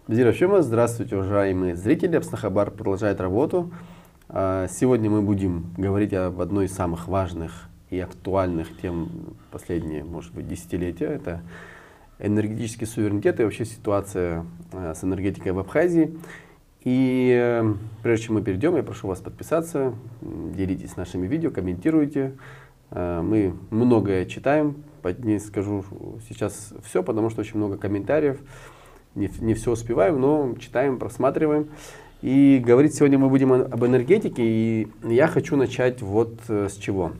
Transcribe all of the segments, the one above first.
Бзирашима, здравствуйте, уважаемые зрители. Апснахабар продолжает работу. Сегодня мы будем говорить об одной из самых важных и актуальных тем последние, может быть, десятилетия. Это энергетический суверенитет и вообще ситуация с энергетикой в Абхазии. И прежде чем мы перейдем, я прошу вас подписаться, делитесь нашими видео, комментируйте. Мы многое читаем, не скажу сейчас все, потому что очень много комментариев. Не все успеваем, но читаем, просматриваем. И говорить сегодня мы будем об энергетике. И я хочу начать вот с чего.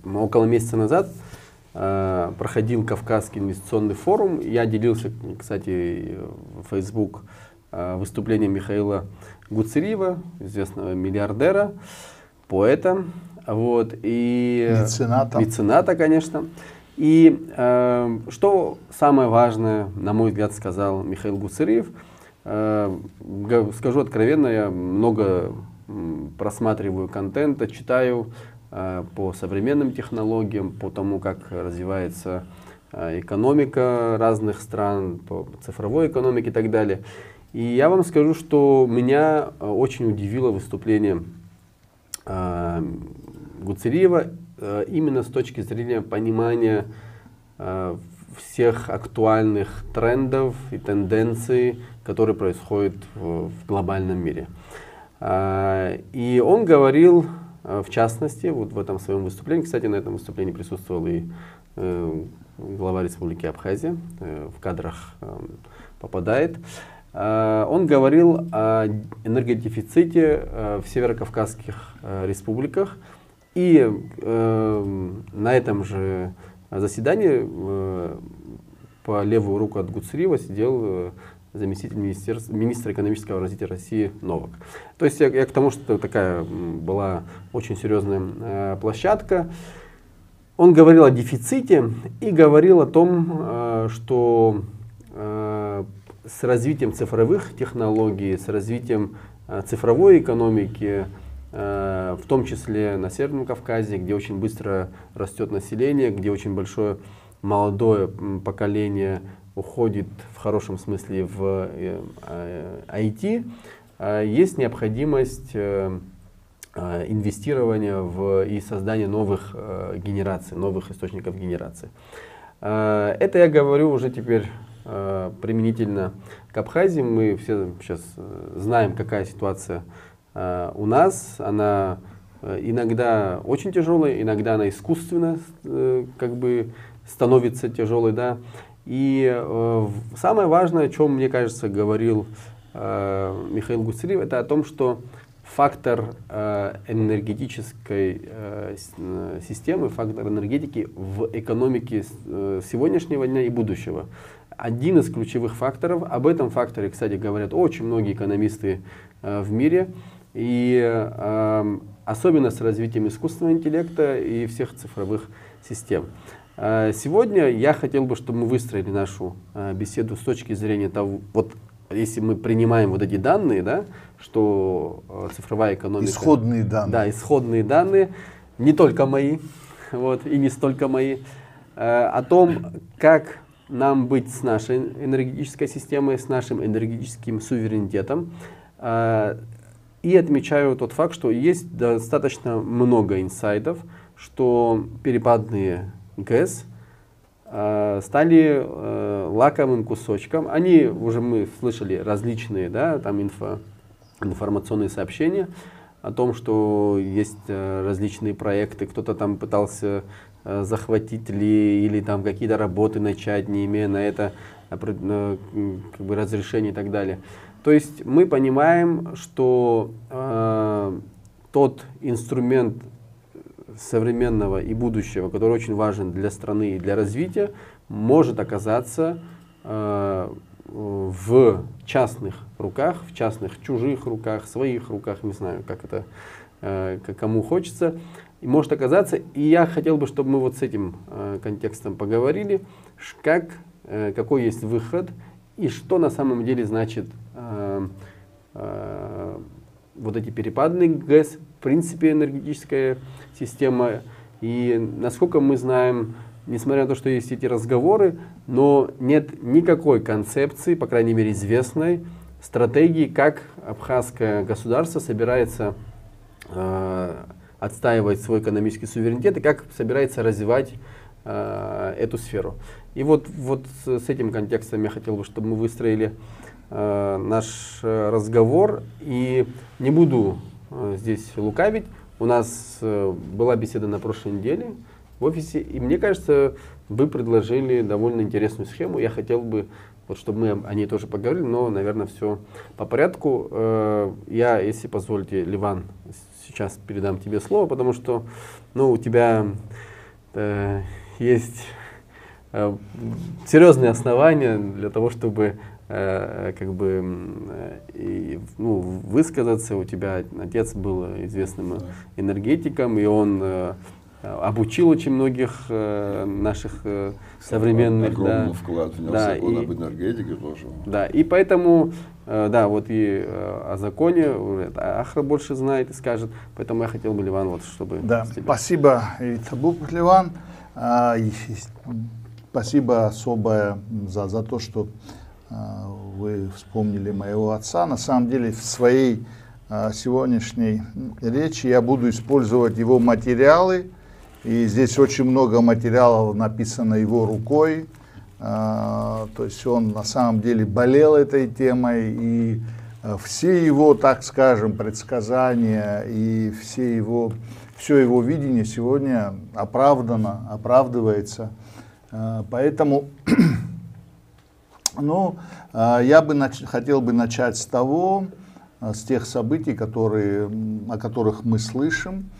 Около месяца назад проходил Кавказский инвестиционный форум. Я делился, кстати, в Facebook выступлением Михаила Гуцериева, известного миллиардера, поэта, вот, и мецената, конечно. И что самое важное, на мой взгляд, сказал Михаил Гуцериев, скажу откровенно, я много просматриваю контента, читаю по современным технологиям, по тому, как развивается экономика разных стран, по цифровой экономике и так далее. И я вам скажу, что меня очень удивило выступление Гуцериева именно с точки зрения понимания всех актуальных трендов и тенденций, которые происходят в глобальном мире. И он говорил, в частности, вот в этом своем выступлении, кстати, на этом выступлении присутствовал и глава Республики Абхазия, в кадрах попадает. Он говорил о энергодефиците в северокавказских республиках. И на этом же заседании по левую руку от Гуцериева сидел заместитель министра экономического развития России Новак. То есть я к тому, что такая была очень серьезная площадка. Он говорил о дефиците и говорил о том, что с развитием цифровых технологий, с развитием цифровой экономики, в том числе на Северном Кавказе, где очень быстро растет население, где очень большое молодое поколение уходит в хорошем смысле в IT, есть необходимость инвестирования и создания новых генераций, новых источников генерации. Это я говорю уже теперь применительно к Абхазии. Мы все сейчас знаем, какая ситуация у нас. Она иногда очень тяжелая, иногда она искусственно как бы становится тяжелой, да. И самое важное, о чем, мне кажется, говорил Михаил Гуцериев, это о том, что фактор энергетической системы, фактор энергетики в экономике сегодняшнего дня и будущего. Один из ключевых факторов. Об этом факторе, кстати, говорят очень многие экономисты в мире. И особенно с развитием искусственного интеллекта и всех цифровых систем. Сегодня я хотел бы, чтобы мы выстроили нашу беседу с точки зрения того, вот если мы принимаем вот эти данные, да, что цифровая экономика... Исходные данные. Да, исходные данные, не только мои, вот, и не столько мои, о том, как нам быть с нашей энергетической системой, с нашим энергетическим суверенитетом. И отмечаю тот факт, что есть достаточно много инсайдов, что перепадные ГЭС стали лакомым кусочком. Они, уже мы слышали различные, да, там информационные сообщения о том, что есть различные проекты, кто-то там пытался захватить или там какие-то работы начать, не имея на это как бы разрешения и так далее. То есть мы понимаем, что тот инструмент современного и будущего, который очень важен для страны и для развития, может оказаться в частных руках, в частных чужих руках, своих руках, не знаю, как это, как кому хочется, и может оказаться. И я хотел бы, чтобы мы вот с этим контекстом поговорили, какой есть выход и что на самом деле значит вот эти перепадные ГЭС, в принципе энергетическая система, и насколько мы знаем, несмотря на то, что есть эти разговоры, но нет никакой концепции, по крайней мере известной, стратегии, как абхазское государство собирается отстаивать свой экономический суверенитет и как собирается развивать эту сферу. И вот с этим контекстом я хотел бы, чтобы мы выстроили наш разговор. И не буду здесь лукавить. У нас была беседа на прошлой неделе в офисе, и мне кажется, вы предложили довольно интересную схему. Я хотел бы, вот, чтобы мы о ней тоже поговорили, но, наверное, все по порядку. Я, если позволите, Ливан, сейчас передам тебе слово, потому что у тебя есть серьезные основания для того, чтобы высказаться. У тебя отец был известным энергетиком, и он обучил очень многих наших современных. Огромный вклад внес закон об энергетике тоже. Да, и поэтому, вот и о законе Ахра больше знает и скажет, поэтому я хотел бы, Ливан, вот чтобы... Да, спасибо, Ливан. Спасибо особое за то, что вы вспомнили моего отца. На самом деле в своей сегодняшней речи я буду использовать его материалы. И здесь очень много материалов написано его рукой. То есть он на самом деле болел этой темой. И все его, так скажем, предсказания и все его видение сегодня оправдывается. Поэтому я хотел бы начать с тех событий, о которых мы слышим.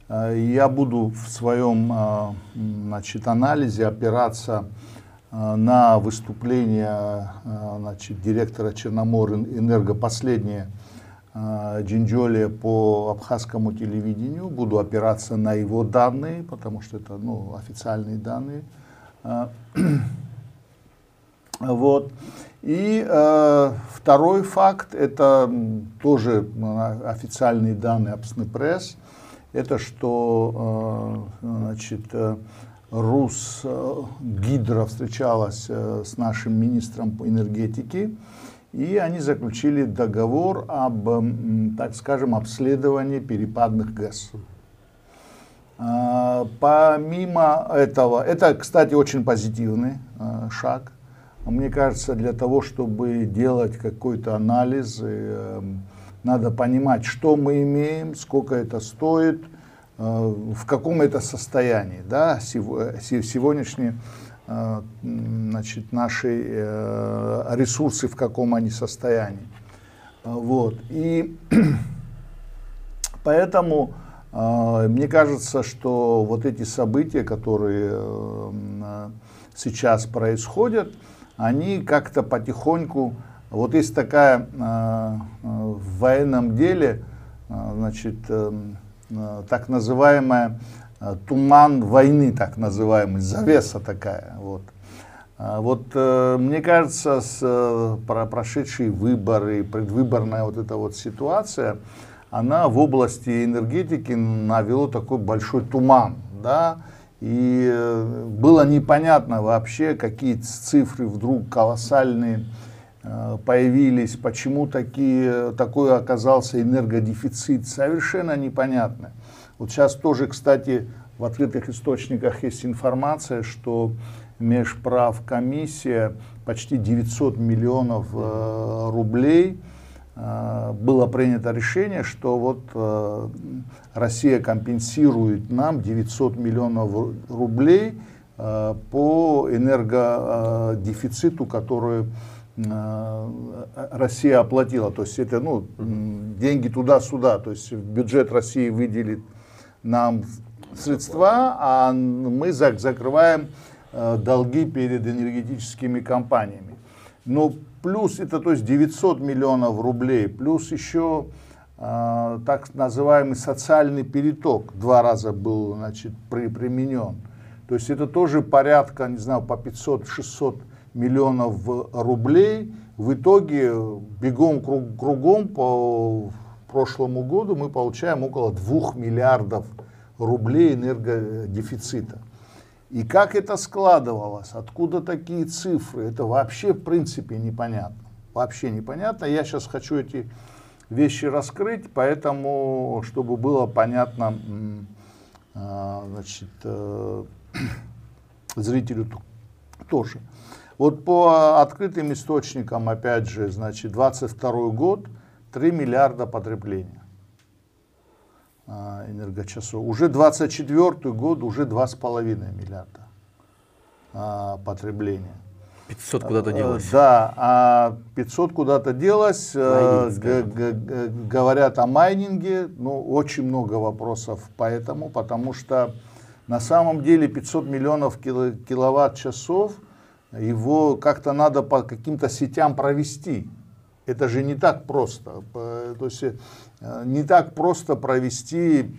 Я буду в своем анализе опираться на выступление директора Черноморэнерго, последнее Джинджолия по абхазскому телевидению. Буду опираться на его данные, потому что это официальные данные. Вот. И второй факт, это тоже официальные данные Апсны Пресс, это что Русгидро встречалась с нашим министром энергетики, и они заключили договор об, так скажем, обследовании перепадных ГЭС. Помимо этого, это, кстати, очень позитивный шаг. Мне кажется, для того, чтобы делать какой-то анализ, надо понимать, что мы имеем, сколько это стоит, в каком это состоянии. Да? Сегодняшние наши ресурсы, в каком они состоянии. Вот. И поэтому мне кажется, что вот эти события, которые сейчас происходят, они как-то потихоньку, вот есть такая в военном деле, так называемая туман войны, так называемый, завеса такая. Вот мне кажется, прошедшие выборы, предвыборная вот эта вот ситуация, она в области энергетики навела такой большой туман, да, и было непонятно вообще, какие цифры вдруг колоссальные появились, почему такой оказался энергодефицит, совершенно непонятно. Вот сейчас тоже, кстати, в открытых источниках есть информация, что Межправкомиссия почти 900 миллионов рублей, было принято решение, что вот Россия компенсирует нам 900 миллионов рублей по энергодефициту, который Россия оплатила. То есть это деньги туда-сюда. То есть бюджет России выделит нам средства, а мы закрываем долги перед энергетическими компаниями. Но плюс это, то есть 900 миллионов рублей, плюс еще так называемый социальный переток 2 раза был, применен. То есть это тоже порядка, не знаю, по 500-600 миллионов рублей. В итоге бегом кругом по прошлому году мы получаем около 2 миллиардов рублей энергодефицита. И как это складывалось, откуда такие цифры, это вообще в принципе непонятно. Вообще непонятно. Я сейчас хочу эти вещи раскрыть, поэтому, чтобы было понятно, значит, зрителю тоже. Вот по открытым источникам, опять же, значит, 22 год, 3 миллиарда потребления энергочасов. Уже 24 год, уже 2,5 миллиарда потребления. 500 куда-то делось. Да, а 500 куда-то делось. Говорят о майнинге, но очень много вопросов по этому, потому что на самом деле 500 миллионов киловатт-часов, его как-то надо по каким-то сетям провести. Это же не так просто. То есть не так просто провести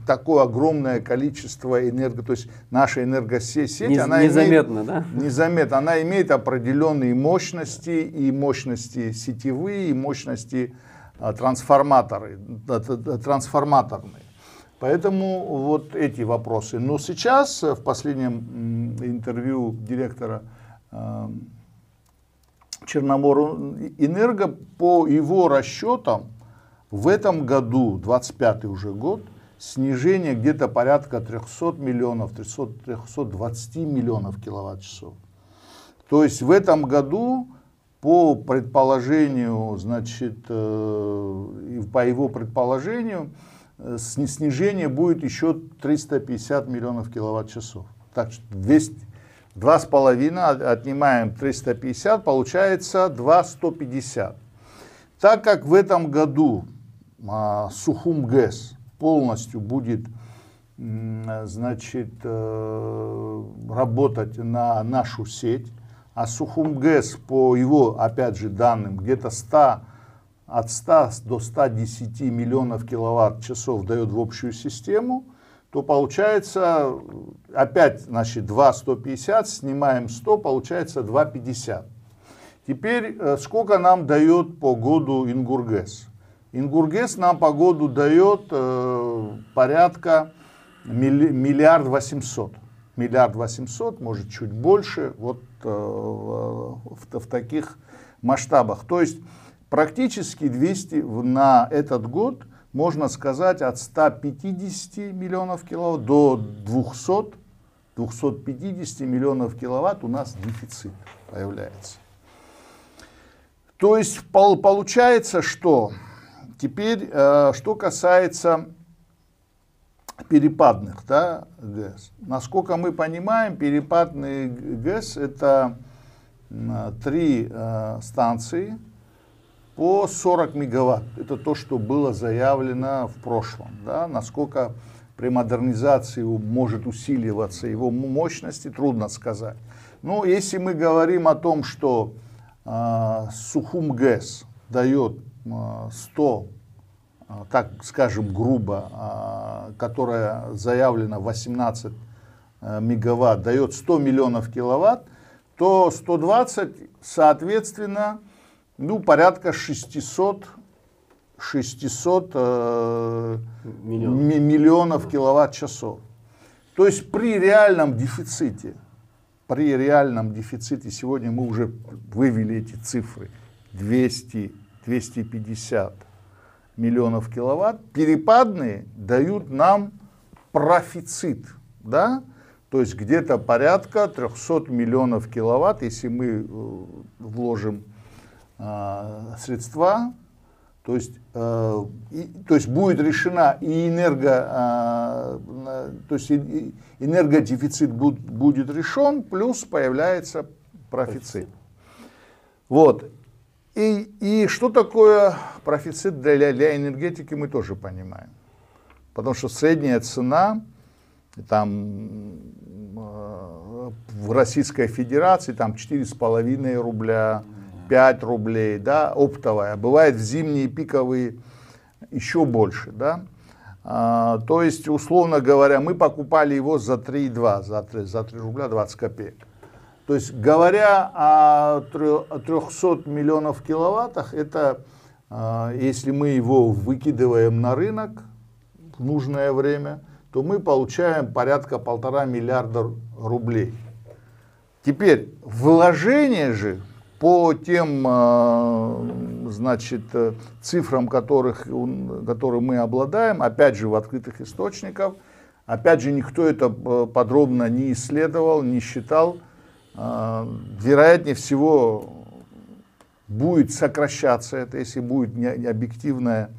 такое огромное количество энергии. То есть наша энергосеть, она незаметно, имеет, да? Незаметно. Она имеет определенные мощности, и мощности сетевые, и мощности трансформаторные. Поэтому вот эти вопросы. Но сейчас, в последнем интервью директора Черноморэнерго, по его расчетам, в этом году, 25-й уже год, снижение где-то порядка 300 миллионов, 320 миллионов киловатт-часов. То есть в этом году, по предположению, значит, по его предположению, снижение будет еще 350 миллионов киловатт-часов. Так что 2,5 отнимаем 350, получается 2,150. Так как в этом году Сухум ГЭС полностью будет, значит, работать на нашу сеть, а Сухум ГЭС, по его, опять же, данным, где-то от 100 до 110 миллионов киловатт-часов дает в общую систему, то получается опять, значит, 2,150, снимаем 100, получается 2,50. Теперь сколько нам дает по году Ингургэс? Ингургэс нам по году дает порядка 1 800 000 000. 1 800 000 000, может чуть больше, вот в таких масштабах. То есть практически 200 на этот год, можно сказать, от 150 миллионов киловатт до 200-250 миллионов киловатт у нас дефицит появляется. То есть получается, что теперь, что касается перепадных, да, ГЭС. Насколько мы понимаем, перепадные ГЭС — это 3 станции по 40 мегаватт. Это то, что было заявлено в прошлом. Да? Насколько при модернизации может усиливаться его мощности, трудно сказать. Но если мы говорим о том, что Сухум ГЭС дает 100, так скажем грубо, которая заявлена 18 мегаватт, дает 100 миллионов киловатт, то 120, соответственно, ну, порядка 600 миллионов киловатт-часов. То есть при реальном дефиците, сегодня мы уже вывели эти цифры, 200-250 миллионов киловатт, перепадные дают нам профицит, да? То есть где-то порядка 300 миллионов киловатт, если мы вложим средства, то есть будет решена и энергодефицит будет решен, плюс появляется профицит. Вот. И что такое профицит для энергетики, мы тоже понимаем. Потому что средняя цена там, в Российской Федерации там 4,5 рубля, 5 рублей, да, оптовая. Бывает в зимние пиковые еще больше, да. То есть, условно говоря, мы покупали его за 3,2, за 3 рубля 20 копеек. То есть, говоря о 300 миллионов киловаттах, это, если мы его выкидываем на рынок в нужное время, то мы получаем порядка 1,5 миллиарда рублей. Теперь вложения же по тем, значит, цифрам, которые мы обладаем, опять же в открытых источниках, опять же никто это подробно не исследовал, не считал, вероятнее всего будет сокращаться это, если будет объективное,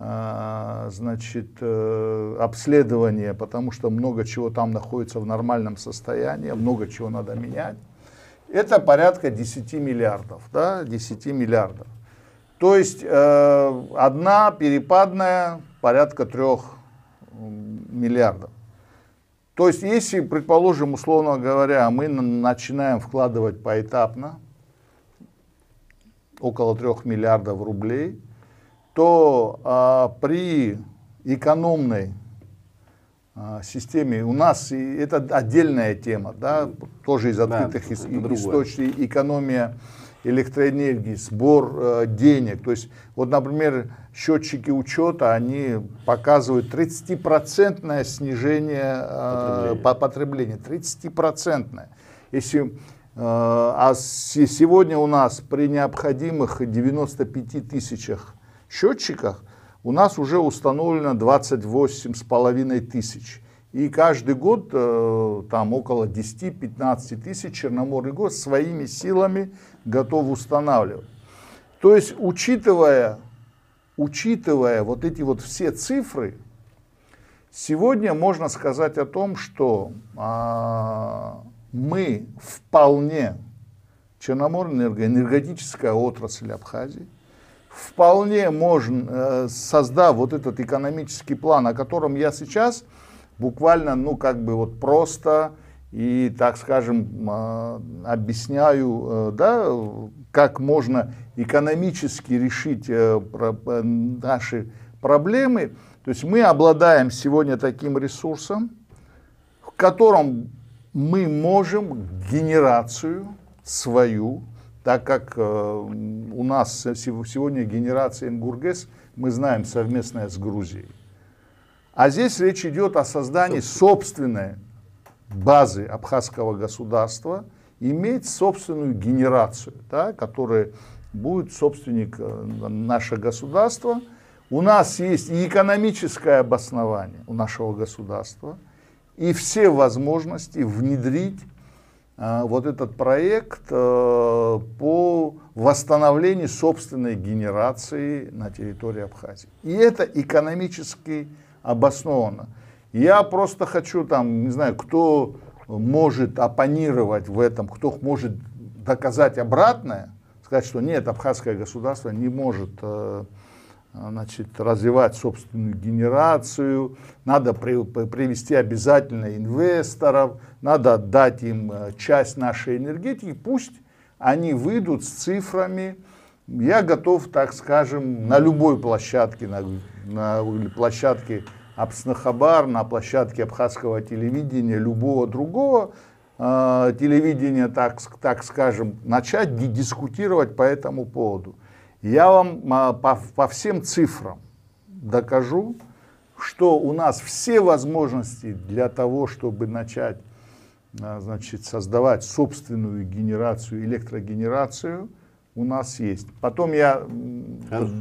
значит, обследование, потому что много чего там находится в нормальном состоянии, много чего надо менять. Это порядка 10 миллиардов, да, 10 миллиардов. То есть одна перепадная порядка 3 миллиардов. То есть если, предположим, условно говоря, мы начинаем вкладывать поэтапно около 3 миллиардов рублей, то при экономной системе у нас, это отдельная тема, да, тоже из открытых источников, экономия электроэнергии, сбор денег. То есть, вот, например, счетчики учета, они показывают 30% снижение потребления. 30%. Если, а сегодня у нас при необходимых 95 тысячах счетчиках у нас уже установлено 28,5 тысяч. И каждый год там около 10-15 тысяч Черноморный год своими силами готов устанавливать. То есть, учитывая вот эти вот все цифры, сегодня можно сказать о том, что мы вполне, Черноморэнерго, энергетическая отрасль Абхазии, вполне можно, создав вот этот экономический план, о котором я сейчас буквально, ну, как бы вот просто и, так скажем, объясняю, да, как можно экономически решить наши проблемы. То есть мы обладаем сегодня таким ресурсом, в котором мы можем генерацию свою, так как у нас сегодня генерация Ингургэс, мы знаем, совместная с Грузией. А здесь речь идет о создании собственной базы абхазского государства, иметь собственную генерацию, да, которая будет собственник наше государство. У нас есть и экономическое обоснование у нашего государства, и все возможности внедрить вот этот проект по восстановлению собственной генерации на территории Абхазии. И это экономически обоснованно. Я просто хочу там, не знаю, кто может оппонировать в этом, кто может доказать обратное, сказать, что нет, абхазское государство не может, значит, развивать собственную генерацию, надо привести обязательно инвесторов, надо отдать им часть нашей энергетики, пусть они выйдут с цифрами. Я готов, так скажем, на любой площадке, на площадке Абснахабар, на площадке абхазского телевидения, любого другого телевидения, так скажем, начать дискутировать по этому поводу. Я вам по всем цифрам докажу, что у нас все возможности для того, чтобы начать, значит, создавать собственную генерацию, электрогенерацию, у нас есть. Потом я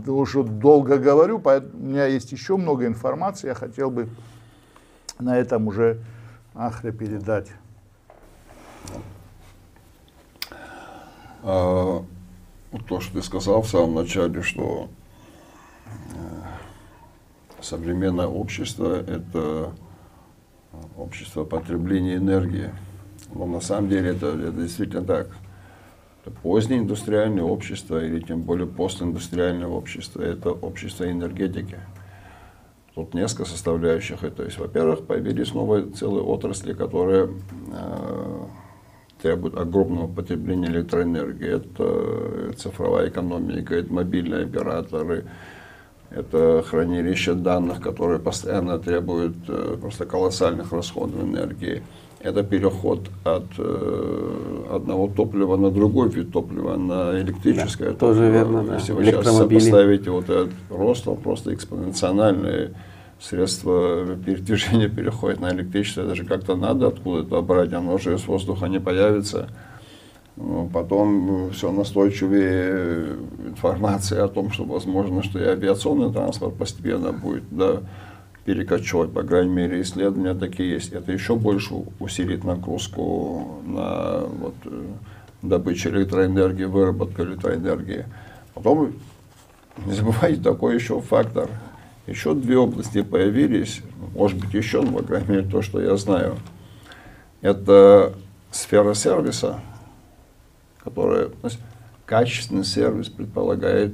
уже долго говорю, поэтому у меня есть еще много информации, я хотел бы на этом уже Ахре передать. То, что ты сказал в самом начале, что современное общество – это общество потребления энергии. Но на самом деле это действительно так. Это позднее индустриальное общество, или тем более постиндустриальное общество – это общество энергетики. Тут несколько составляющих. То есть, во-первых, появились новые целые отрасли, которые требуют огромного потребления электроэнергии. Это цифровая экономика, это мобильные операторы, это хранилища данных, которые постоянно требуют просто колоссальных расходов энергии. Это переход от одного топлива на другой вид топлива, на электрическое топливо. Тоже верно, да. Если вы сейчас сопоставите вот этот рост, он просто экспоненциальный. средство передвижения переходит на электричество, это же как-то надо откуда-то брать, оно же из воздуха не появится. Потом все настойчивее информация о том, что возможно, что и авиационный транспорт постепенно будет перекочевать, по крайней мере, исследования такие есть. Это еще больше усилит нагрузку на добычу электроэнергии, выработку электроэнергии. Потом, не забывайте, такой еще фактор. Еще две области появились, может быть еще, но, по крайней мере, то, что я знаю. Это сфера сервиса, которая, то есть, качественный сервис предполагает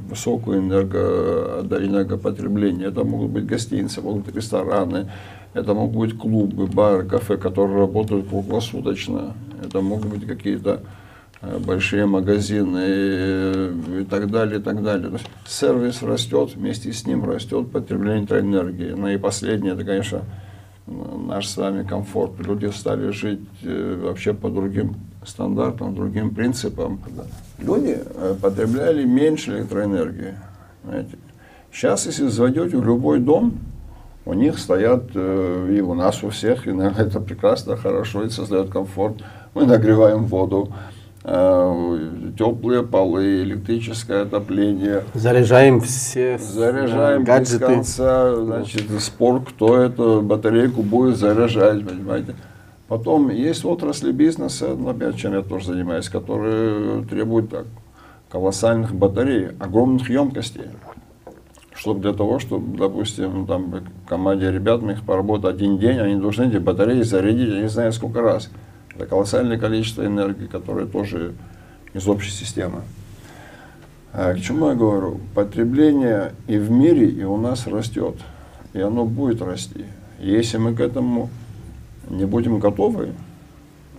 высокое энергопотребление. Это могут быть гостиницы, могут быть рестораны, это могут быть клубы, бары, кафе, которые работают круглосуточно. Это могут быть какие-то большие магазины и так далее, и так далее. То есть сервис растет, вместе с ним растет потребление электроэнергии. Ну и последнее, это, конечно, наш с вами комфорт. Люди стали жить вообще по другим стандартам, другим принципам. Люди потребляли меньше электроэнергии. Знаете. Сейчас, если зайдете в любой дом, у них стоят, и у нас у всех, и, наверное, это прекрасно, хорошо, и создает комфорт. Мы нагреваем воду, теплые полы, электрическое отопление. Заряжаем все гаджеты. Без конца, значит, спор, кто эту батарейку будет заряжать, понимаете. Потом есть отрасли бизнеса, опять чем я тоже занимаюсь, которые требуют колоссальных батарей, огромных емкостей. Чтобы для того, чтобы, допустим, там команде ребят, мы их поработать один день, они должны эти батареи зарядить, я не знаю сколько раз. Это колоссальное количество энергии, которое тоже из общей системы. К чему я говорю? Потребление и в мире, и у нас растет. И оно будет расти. Если мы к этому не будем готовы,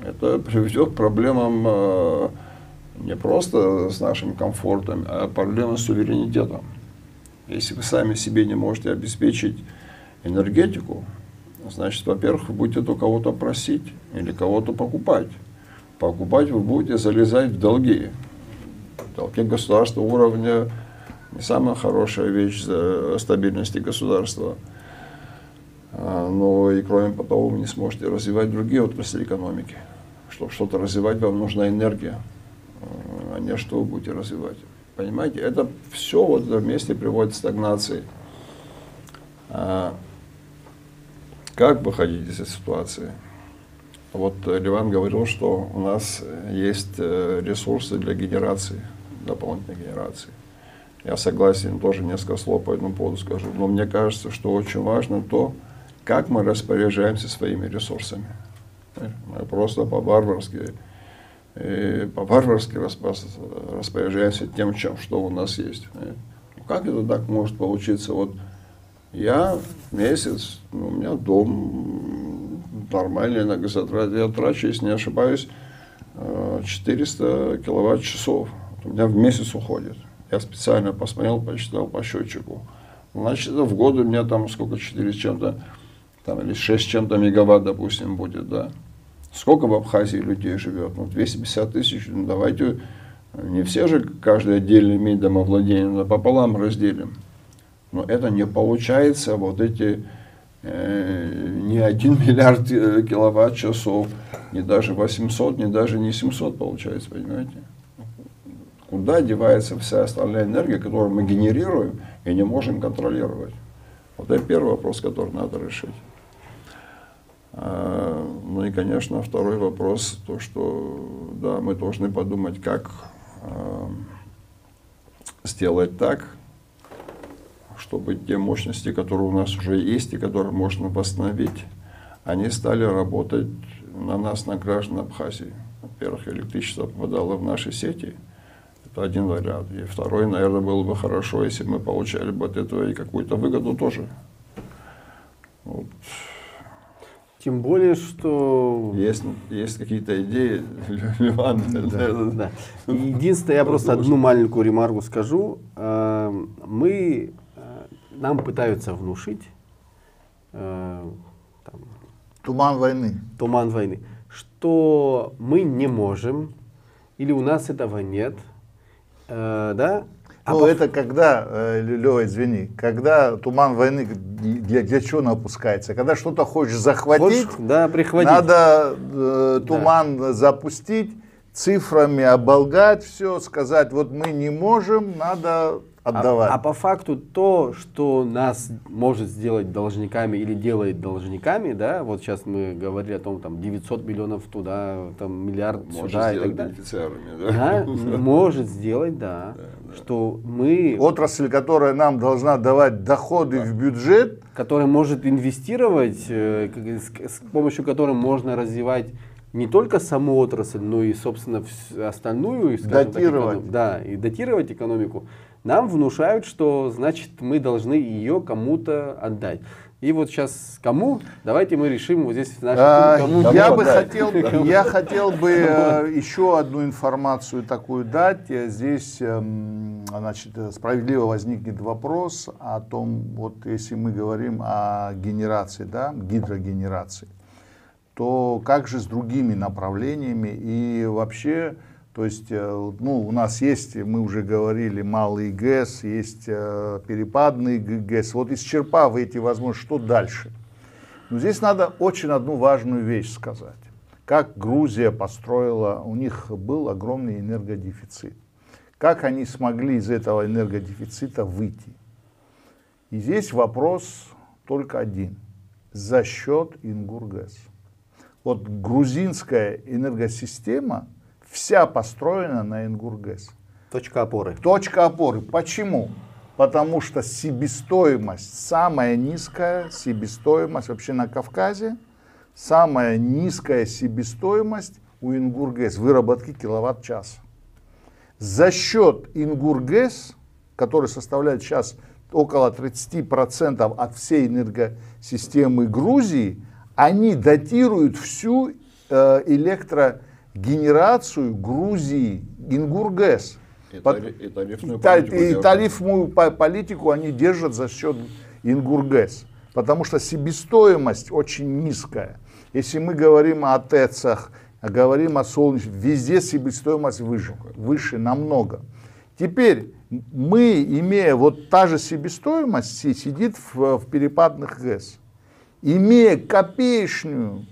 это приведет к проблемам не просто с нашим комфортом, а проблемам с суверенитетом. Если вы сами себе не можете обеспечить энергетику, значит, во-первых, вы будете у кого-то просить или кого-то покупать. Покупать вы будете залезать в долги. Долги государства уровня не самая хорошая вещь за стабильности государства. Но и кроме того, вы не сможете развивать другие отрасли экономики. Чтобы что-то развивать, вам нужна энергия, а не что вы будете развивать. Понимаете, это все вот вместе приводит к стагнации. Как выходить из этой ситуации? Вот Ливан говорил, что у нас есть ресурсы для генерации, дополнительной генерации. Я согласен, тоже несколько слов по этому поводу скажу. Но мне кажется, что очень важно то, как мы распоряжаемся своими ресурсами. Мы просто по-варварски распоряжаемся тем, что у нас есть. Как это так может получиться? Вот я месяц, у меня дом, нормальный энергозатрат, я трачу, если не ошибаюсь, 400 киловатт-часов. У меня в месяц уходит. Я специально посмотрел, посчитал по счетчику. Значит, в год у меня там сколько, 4 с чем-то, там, или 6 с чем-то мегаватт, допустим, будет, да. Сколько в Абхазии людей живет? Ну, 250 тысяч. Ну, давайте, не все же каждый отдельно имеет домовладение, но пополам разделим. Но это не получается, вот эти не 1 миллиард киловатт-часов, не даже 800, не даже не 700 получается, понимаете? Куда девается вся остальная энергия, которую мы генерируем и не можем контролировать? Вот это первый вопрос, который надо решить. Ну и, конечно, второй вопрос, то, что да, мы должны подумать, как сделать так, чтобы те мощности, которые у нас уже есть и которые можно восстановить, они стали работать на нас, на граждан Абхазии. Во-первых, электричество попадало в наши сети. Это один вариант. И второй, наверное, было бы хорошо, если мы получали бы от этого и какую-то выгоду тоже. Вот. Тем более, что... Есть какие-то идеи, Ливан. Да. Единственное, я просто одну маленькую ремарку скажу. Нам пытаются внушить Туман войны, что мы не можем, или у нас этого нет, да? Ну, это когда, Лёва, извини, когда туман войны для чего он опускается? Когда что-то хочешь захватить, да, прихватить. Надо туман запустить, цифрами оболгать все, сказать, вот мы не можем, надо отдавать. А по факту то, что нас может сделать должниками или делает должниками, да, вот сейчас мы говорили о том, там 900 миллионов туда, там миллиард Может сюда и так сделать далее. бенефициарами, Да, может сделать, да, что мы... Отрасль, которая нам должна давать доходы в бюджет, Которая может инвестировать, с помощью которой можно развивать не только саму отрасль, но и, собственно, остальную, скажем Датировать. так, да, и датировать экономику, нам внушают, что, значит, мы должны ее кому-то отдать. И вот сейчас кому? Давайте мы решим вот здесь в нашем кому. я хотел бы еще одну информацию такую дать. Здесь, значит, справедливо возникнет вопрос о том, вот если мы говорим о генерации, да, гидрогенерации, то как же с другими направлениями и вообще, то есть, ну, у нас есть, мы уже говорили, малый ГЭС, есть перепадный ГЭС. Вот исчерпав эти возможности, что дальше? Но здесь надо очень одну важную вещь сказать. Как Грузия построила, у них был огромный энергодефицит. Как они смогли из этого энергодефицита выйти? И здесь вопрос только один. За счет Ингургэс. Вот грузинская энергосистема вся построена на Ингургэс. Точка опоры. Точка опоры. Почему? Потому что себестоимость, самая низкая себестоимость вообще на Кавказе, самая низкая себестоимость у Ингургэс выработки киловатт-часа. За счет Ингургэс, который составляет сейчас около 30% от всей энергосистемы Грузии, они датируют всю электрогенерацию Грузии, Ингургэс. И тарифную политику они держат за счет Ингургэс. Потому что себестоимость очень низкая. Если мы говорим о ТЭЦах, говорим о солнечном, везде себестоимость выше намного. Теперь мы, имея вот та же себестоимость, сидит в перепадных ГЭС. Имея копеечную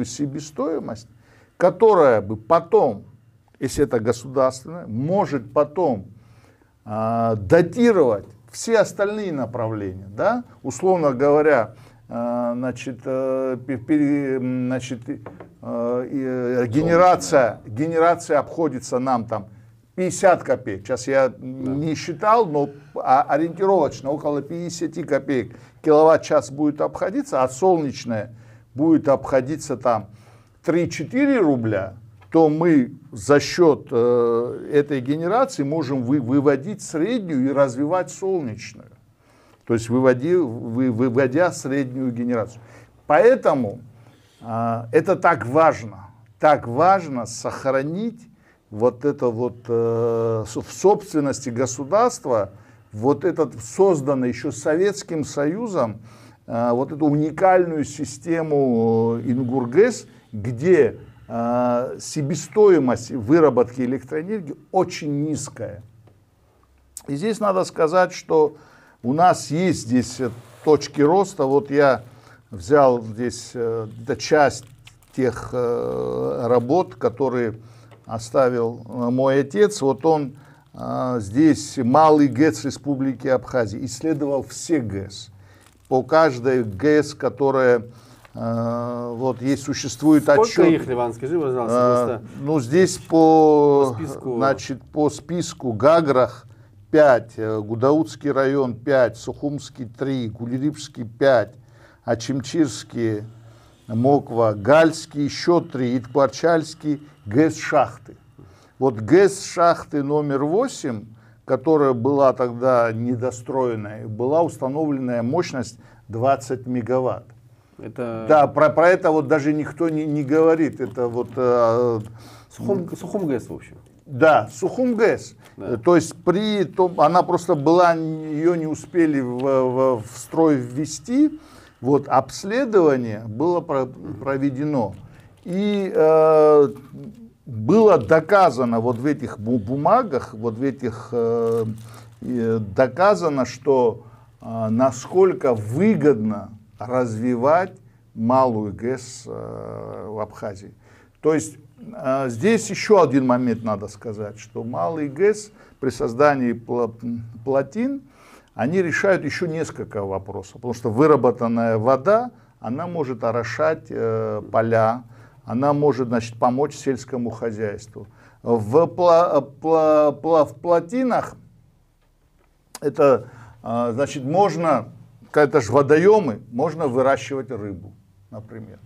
себестоимость, которая бы потом, если это государственное, может потом датировать все остальные направления, да? Условно говоря, генерация обходится нам там 50 копеек. Сейчас я не считал, но ориентировочно около 50 копеек киловатт-час будет обходиться, а солнечная будет обходиться там 3-4 рубля, то мы за счет этой генерации можем выводить среднюю и развивать солнечную. То есть выводя среднюю генерацию. Поэтому это так важно сохранить вот это вот в собственности государства, вот этот созданный еще Советским Союзом, вот эту уникальную систему Ингургэс, где себестоимость выработки электроэнергии очень низкая. И здесь надо сказать, что у нас есть здесь точки роста. Вот я взял здесь часть тех работ, которые оставил мой отец. Вот он здесь малый ГЭС Республики Абхазия исследовал все ГЭС. По каждой ГЭС, которая вот есть, существует отчет. Сколько их, Ливан, скажи, пожалуйста. Ну, здесь по списку Гаграх 5, Гудаутский район 5, Сухумский 3, Кулерипский 5, Ачимчирский, Моква, Гальский еще 3, Иткварчальский, ГЭС-шахты. Вот ГЭС-шахты номер 8, которая была тогда недостроенная, была установленная мощность 20 мегаватт. Да, про это вот даже никто не говорит. Это вот Сухум ГЭС, в общем. Да, Сухум ГЭС. Да. То есть она просто была, ее не успели в строй ввести. Вот обследование было проведено. И было доказано вот в этих бумагах, вот в этих доказано, что насколько выгодно развивать малую ГЭС в Абхазии. То есть здесь еще один момент надо сказать, что малый ГЭС при создании плотин, они решают еще несколько вопросов, потому что выработанная вода, она может орошать поля, она может, значит, помочь сельскому хозяйству. В плотинах это, значит, можно, это же водоемы, можно выращивать рыбу, например.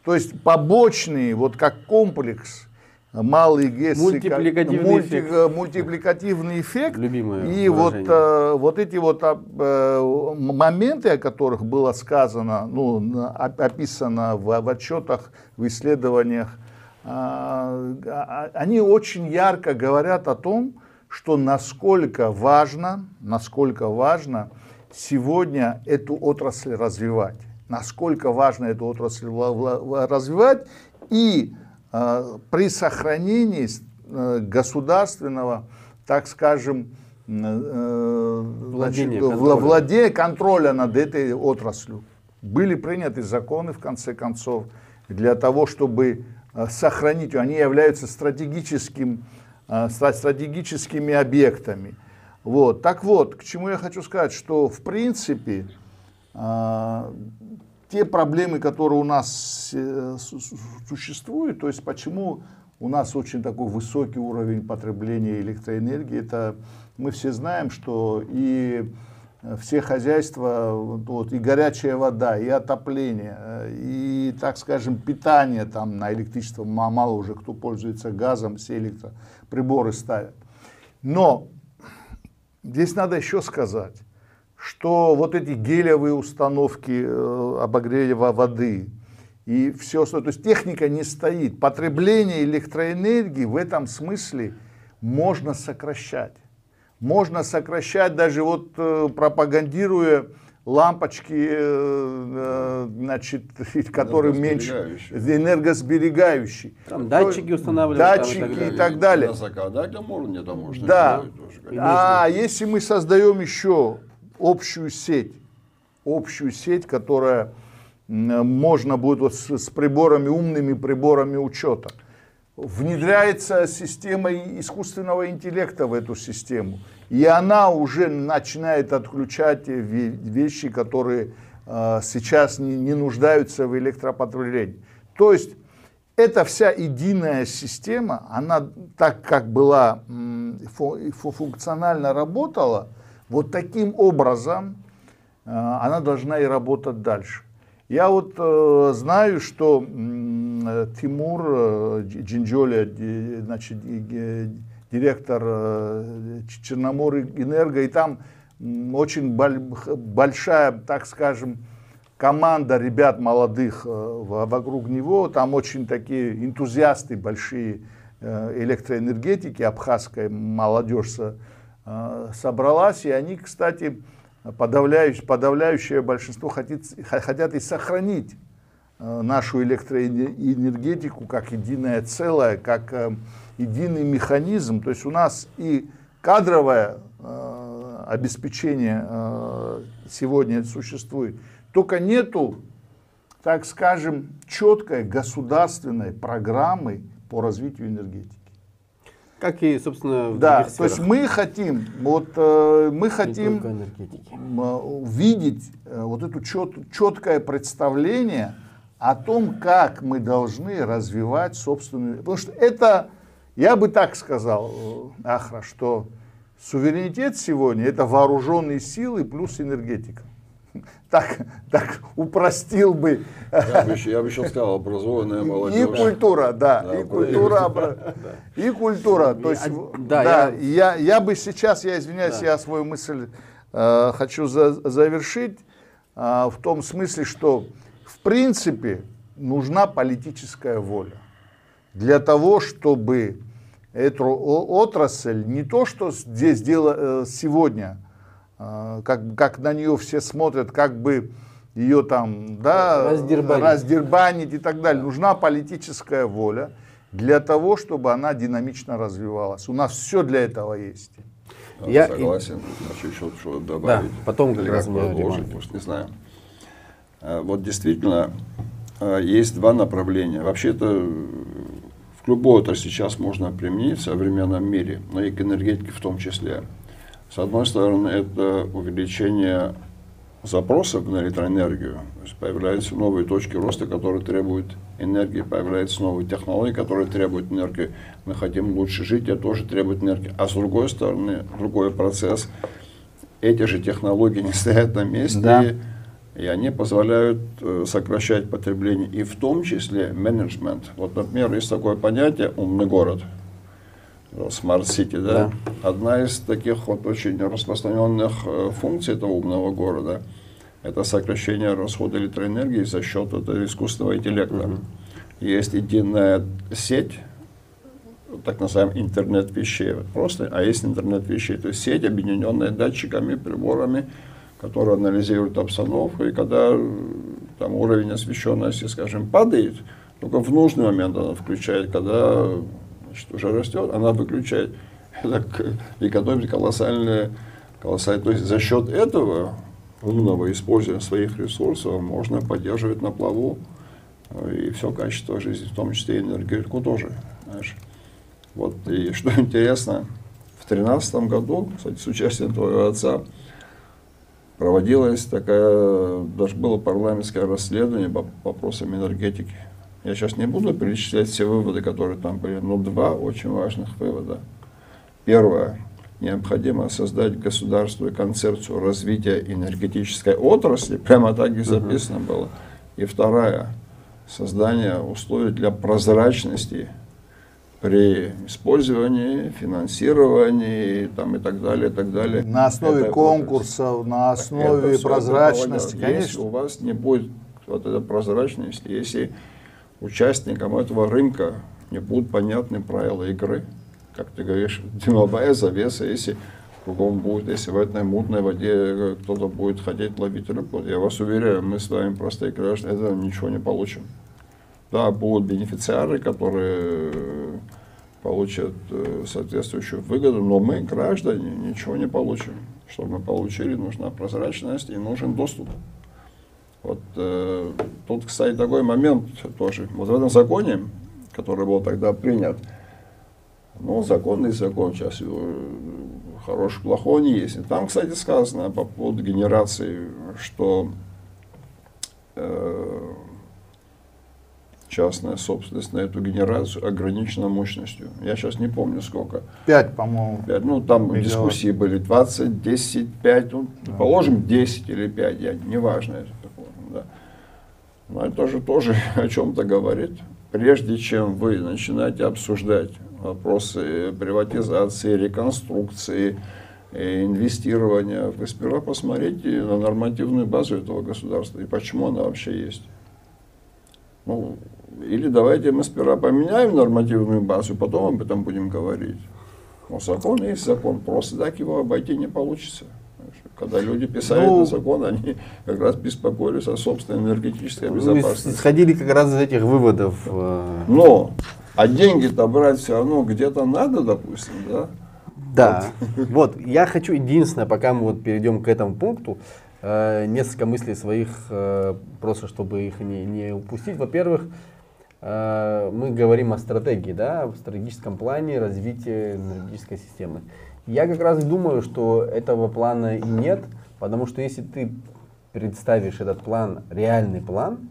То есть побочные, вот как комплекс, малый ГЭС, мультипликативный эффект. И вот эти вот моменты, о которых было сказано, ну, описано в отчетах, в исследованиях, они очень ярко говорят о том, что насколько важно сегодня эту отрасль развивать. Насколько важно эту отрасль развивать и при сохранении государственного, так скажем, владения, контроля над этой отраслью. Были приняты законы, в конце концов, для того, чтобы сохранить, они являются стратегическими объектами. Вот. Так вот, к чему я хочу сказать, что в принципе те проблемы, которые у нас существуют, то есть почему у нас очень такой высокий уровень потребления электроэнергии, это мы все знаем, что и все хозяйства, вот, и горячая вода, и отопление, и, так скажем, питание там на электричество, мало уже кто пользуется газом, все электроприборы ставят. Но здесь надо еще сказать, что вот эти гелевые установки обогрева воды и все, то есть техника не стоит. Потребление электроэнергии в этом смысле можно сокращать. Можно сокращать даже вот пропагандируя лампочки, значит, которые меньше, энергосберегающие. Там датчики устанавливают. Датчики и так далее. На законодательном уровне это можно да. делать тоже. А если мы создаем еще общую сеть, которая можно будет вот с приборами, умными приборами учета, внедряется система искусственного интеллекта в эту систему, и она уже начинает отключать вещи, которые сейчас не нуждаются в электропотреблении. То есть эта вся единая система, она так как была функционально работала, вот таким образом она должна и работать дальше. Я вот знаю, что Тимур Джинджоля, значит, директор Черноморэнерго, и там очень большая, так скажем, команда ребят молодых вокруг него, там очень такие энтузиасты большие электроэнергетики, абхазская молодежь собралась, и они, кстати, подавляющее большинство хотят и сохранить нашу электроэнергетику как единое целое, как единый механизм. То есть у нас и кадровое обеспечение сегодня существует, только нету, так скажем, четкой государственной программы по развитию энергетики. Как и, собственно, в да, других то есть мы хотим, увидеть вот это четкое представление о том, как мы должны развивать собственную... Потому что это, я бы так сказал, Ахра, что суверенитет сегодня это вооруженные силы плюс энергетика. Так упростил бы. Я бы еще сказал, образованная молодежь. И культура, да. И культура. То есть, я бы сейчас, я извиняюсь, я свою мысль хочу завершить в том смысле, что в принципе нужна политическая воля для того, чтобы эту отрасль, не то, что здесь дело сегодня, как на нее все смотрят, как бы ее там, да, раздербанить и так далее. Нужна политическая воля. для того, чтобы она динамично развивалась. У нас все для этого есть. Я согласен. Хочу еще что-то добавить. Да, потом как раз продолжить, потому что не знаю. Вот действительно есть два направления. Вообще-то в любой отрасли сейчас можно применить в современном мире, но и к энергетике в том числе. С одной стороны, это увеличение запросов на электроэнергию. То есть появляются новые точки роста, которые требуют энергии, появляются новые технологии, которые требуют энергии. Мы хотим лучше жить, это тоже требует энергии. А с другой стороны, другой процесс. Эти же технологии не стоят на месте, Да. и они позволяют сокращать потребление, и в том числе менеджмент. Вот, например, есть такое понятие «умный город». Smart City, да? Одна из таких вот очень распространенных функций этого умного города – это сокращение расхода электроэнергии за счет этого искусственного интеллекта. Есть единая сеть, так называемый интернет вещей, просто, а есть интернет вещей, то есть сеть, объединенная датчиками, приборами, которые анализируют обстановку, и когда там уровень освещенности, скажем, падает, только в нужный момент она включает, когда уже растет, она выключает. Это экономит колоссальное. То есть за счет этого умного использования своих ресурсов можно поддерживать на плаву и все качество жизни, в том числе и энергетику тоже. Знаешь. Вот, и что интересно, в 2013 году, кстати, с участием твоего отца, проводилось даже было парламентское расследование по вопросам энергетики. Я сейчас не буду перечислять все выводы, которые там были, но два очень важных вывода. Первое. Необходимо создать государственную концепцию развития энергетической отрасли, прямо так и записано было. И второе. Создание условий для прозрачности при использовании, финансировании там, и так далее, и так далее. На основе конкурсов, на основе прозрачности, конечно. Если у вас не будет вот этой прозрачности, если участникам этого рынка не будут понятны правила игры, как ты говоришь, дымовая завеса, если кругом будет, если в этой мутной воде кто-то будет хотеть ловить рыбу, я вас уверяю, мы с вами простые граждане, этого ничего не получим. Да, будут бенефициары, которые получат соответствующую выгоду, но мы, граждане, ничего не получим. Чтобы мы получили, нужна прозрачность и нужен доступ. Вот тут, кстати, такой момент тоже. Вот в этом законе, который был тогда принят, ну, законный закон, сейчас хороший, плохой не есть. И там, кстати, сказано по поводу генерации, что частная собственность на эту генерацию ограничена мощностью. Я сейчас не помню сколько. 5, по-моему. 5, ну, там мегаватт. Дискуссии были 20, 10, 5, ну, положим 10 или 5, неважно это такое. Да. Но это тоже о чем-то говорит. Прежде чем вы начинаете обсуждать вопросы приватизации, реконструкции, инвестирования, вы сперва посмотрите на нормативную базу этого государства и почему она вообще есть. Ну, или давайте мы сперва поменяем нормативную базу, потом об этом будем говорить. Но закон есть закон, просто так его обойти не получится. Когда люди писали этот закон, они как раз беспокоились о собственной энергетической безопасности. Исходили как раз из этих выводов. Но, а деньги-то брать все равно где-то надо, допустим, да? Да. Вот, я хочу единственное, пока мы вот перейдем к этому пункту, несколько мыслей своих, просто чтобы их не упустить. Во-первых, мы говорим о стратегии, да, в стратегическом плане развития энергетической системы. Я как раз думаю, что этого плана и нет, потому что если ты представишь этот план, реальный план,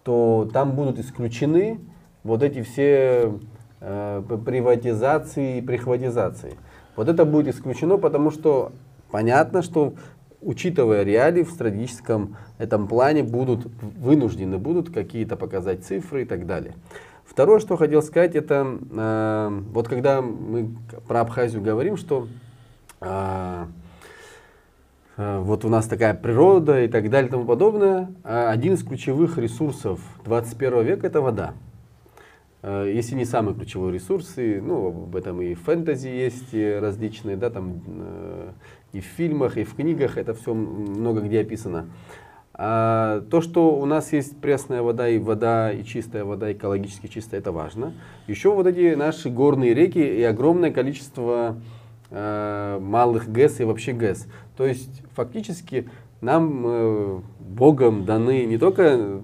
то там будут исключены вот эти все приватизации и прихватизации. Вот это будет исключено, потому что понятно, что учитывая реалии в стратегическом этом плане вынуждены будут какие-то показать цифры и так далее. Второе, что хотел сказать, это вот когда мы про Абхазию говорим, что вот у нас такая природа и так далее и тому подобное, один из ключевых ресурсов 21 века это вода. Если не самые ключевые ресурсы, ну, об этом и в фэнтези есть различные, да, там и в фильмах, и в книгах, это все много где описано. А то, что у нас есть пресная вода, и чистая вода, экологически чистая, это важно. Еще вот эти наши горные реки и огромное количество малых ГЭС и вообще ГЭС. То есть фактически нам Богом даны не только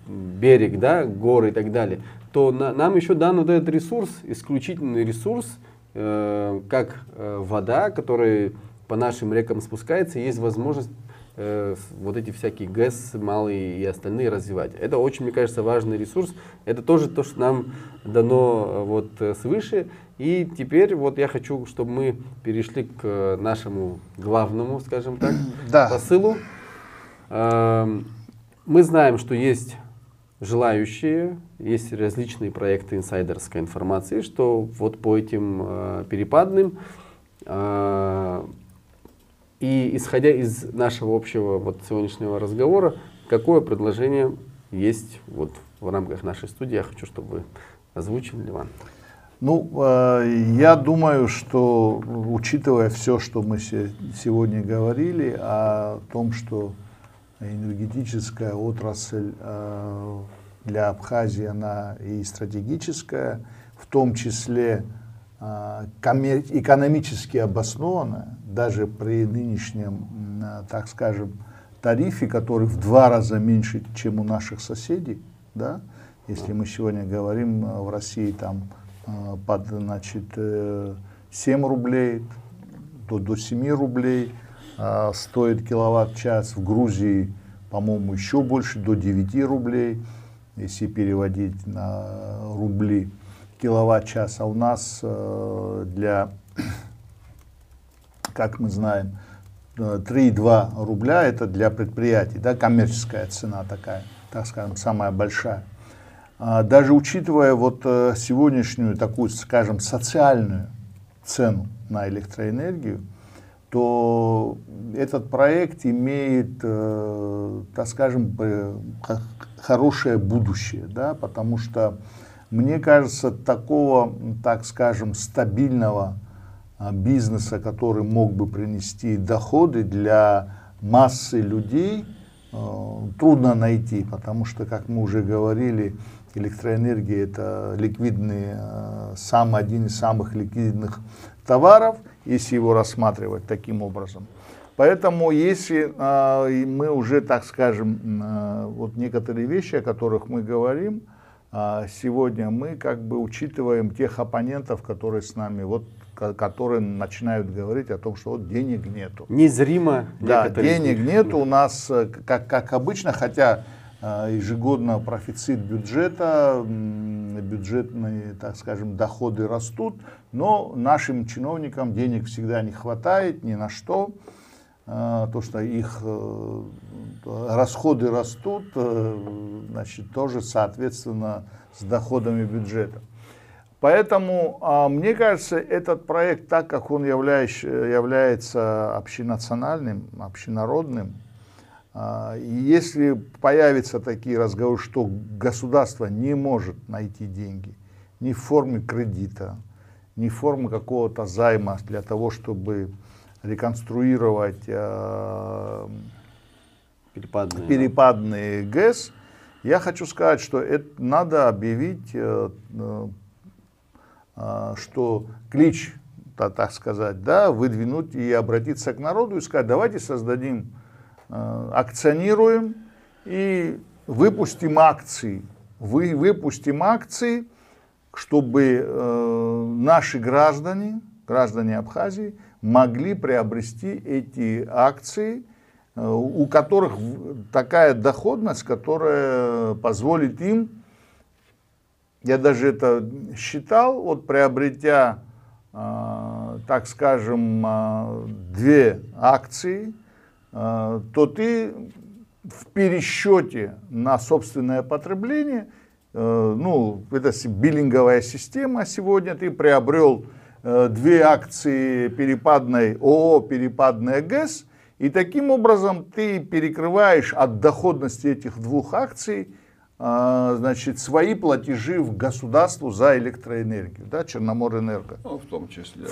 берег, да, горы и так далее, то нам еще дан вот этот ресурс, исключительный ресурс, как вода, которая по нашим рекам спускается, и есть возможность вот эти всякие ГЭС, малые и остальные развивать. Это очень, мне кажется, важный ресурс. Это тоже то, что нам дано вот свыше. И теперь вот я хочу, чтобы мы перешли к нашему главному, скажем так, посылу. Мы знаем, что есть желающие, есть различные проекты инсайдерской информации, что вот по этим перепадным и исходя из нашего общего вот сегодняшнего разговора, какое предложение есть вот в рамках нашей студии, я хочу, чтобы вы озвучили, Иван. Ну, я думаю, что, учитывая все, что мы сегодня говорили, о том, что энергетическая отрасль для Абхазии, она и стратегическая, в том числе экономически обоснованная, даже при нынешнем, так скажем, тарифе, который в 2 раза меньше, чем у наших соседей, да, если мы сегодня говорим в России там под, значит, 7 рублей до 7 рублей стоит киловатт-час, в Грузии, по-моему, еще больше, до 9 рублей, если переводить на рубли киловатт-час, а у нас для, как мы знаем, 3,2 рубля это для предприятий, да, коммерческая цена такая, так скажем, самая большая. Даже учитывая вот сегодняшнюю такую, скажем, социальную цену на электроэнергию, то этот проект имеет, так скажем, хорошее будущее, да, потому что, мне кажется, такого, так скажем, стабильного бизнеса, который мог бы принести доходы для массы людей, трудно найти, потому что, как мы уже говорили, электроэнергия — это ликвидный, один из самых ликвидных товаров, если его рассматривать таким образом. Поэтому, если мы уже, так скажем, вот некоторые вещи, о которых мы говорим, сегодня мы как бы учитываем тех оппонентов, которые с нами, вот, которые начинают говорить о том, что вот денег нету. Незримо. Да, денег нету у нас, как обычно, хотя ежегодно профицит бюджета, бюджетные, так скажем, доходы растут, но нашим чиновникам денег всегда не хватает ни на что. То, что их расходы растут, значит, тоже соответственно с доходами бюджета. Поэтому, мне кажется, этот проект, так как он является общенациональным, общенародным, и если появятся такие разговоры, что государство не может найти деньги ни в форме кредита, ни в форме какого-то займа для того, чтобы реконструировать перепадные ГЭС, я хочу сказать, что это надо объявить, что клич, так сказать, да, выдвинуть и обратиться к народу и сказать: давайте создадим, акционируем и выпустим акции. Выпустим акции, чтобы наши граждане Абхазии могли приобрести эти акции, у которых такая доходность, которая позволит им, я даже это считал, вот приобретя, так скажем, 2 акции, то ты в пересчете на собственное потребление, ну, это биллинговая система сегодня, ты приобрел 2 акции перепадной ООО «Перепадная ГЭС», и таким образом ты перекрываешь от доходности этих 2 акций, значит, свои платежи в государству за электроэнергию, да, Черноморэнерго. Ну, в том числе.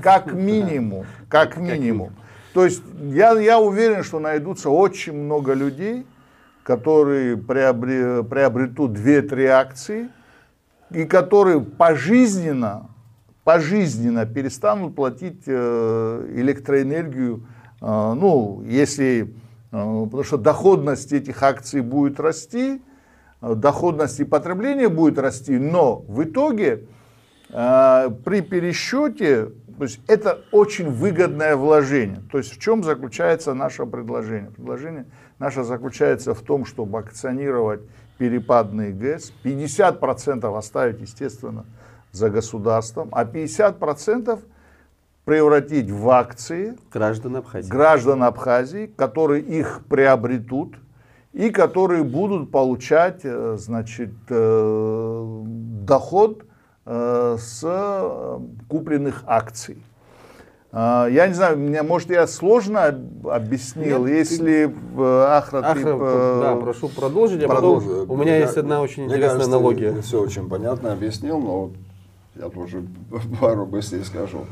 Как минимум. То То есть я уверен, что найдутся очень много людей, которые приобретут 2-3 акции и которые пожизненно перестанут платить электроэнергию, ну, если, потому что доходность этих акций будет расти, доходность и потребление будет расти, но в итоге при пересчете, то есть это очень выгодное вложение. То есть в чем заключается наше предложение? Предложение наше заключается в том, чтобы акционировать перепадный ГЭС, 50% оставить, естественно, за государством, а 50% превратить в акции граждан Абхазии, которые их приобретут и которые будут получать, значит, доход с купленных акций. Я не знаю, может, я сложно объяснил, нет, если Ахра, да, прошу продолжить, а потом у меня есть одна очень интересная аналогия. Ты все очень понятно объяснил, но вот я тоже пару быстрее скажу.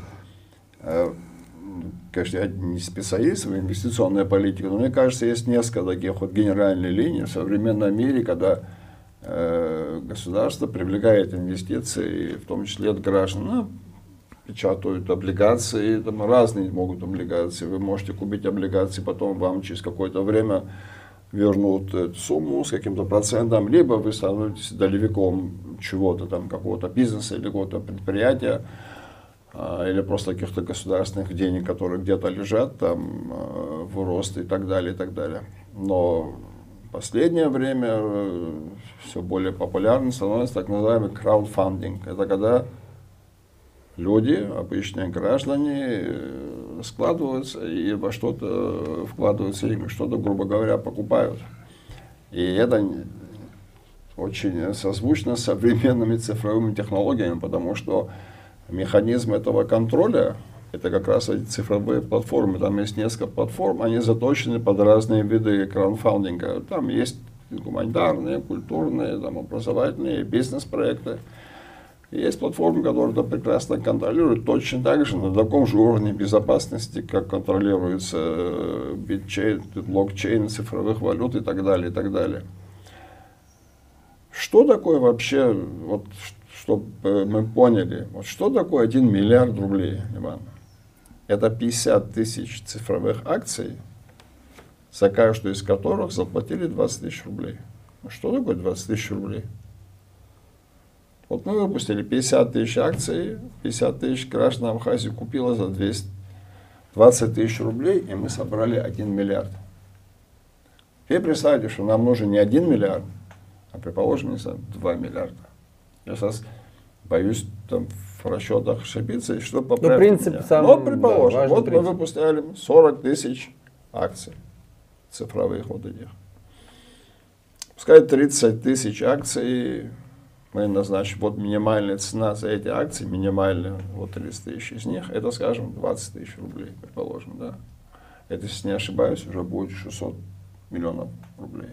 Конечно, я не специалист в инвестиционной политике, но мне кажется, есть несколько таких вот генеральных линий в современном мире, когда государство привлекает инвестиции, в том числе от граждан. Ну, печатают облигации, там разные могут облигации. Вы можете купить облигации, потом вам через какое-то время вернут эту сумму с каким-то процентом, либо вы становитесь долевиком чего-то, там, какого-то бизнеса или какого-то предприятия, или просто каких-то государственных денег, которые где-то лежат там в рост и так далее, и так далее. Но в последнее время все более популярным становится так называемый краудфандинг. Это когда люди, обычные граждане, складываются и во что-то вкладываются деньги, что-то, грубо говоря, покупают. И это очень созвучно с современными цифровыми технологиями, потому что механизм этого контроля — это как раз эти цифровые платформы. Там есть несколько платформ, они заточены под разные виды краудфандинга. Там есть гуманитарные, культурные, там, образовательные, бизнес-проекты. И есть платформы, которые это прекрасно контролируют, точно так же на таком же уровне безопасности, как контролируется битчейн, блокчейн, цифровых валют и так далее, и так далее. Что такое вообще, вот, чтобы мы поняли, вот что такое 1 миллиард рублей, Иван? Это 50 тысяч цифровых акций, за каждую из которых заплатили 20 тысяч рублей. Что такое 20 тысяч рублей? Вот мы выпустили 50 тысяч акций, 50 тысяч граждан Абхазии купило за 20 тысяч рублей, и мы собрали 1 миллиард. Теперь представьте, что нам нужен не 1 миллиард, а, предположим, не знаю, 2 миллиарда. Я сейчас боюсь там в расчетах ошибиться, и что поправить. Ну, принцип сам, вот, предположим, да, вот принцип. мы выпускали 40 тысяч акций цифровых вот этих. Пускай 30 тысяч акций мы назначим, вот минимальная цена за эти акции, минимальная, вот 30 тысяч из них, это, скажем, 20 тысяч рублей, предположим, да. Это, если не ошибаюсь, уже будет 600 миллионов рублей.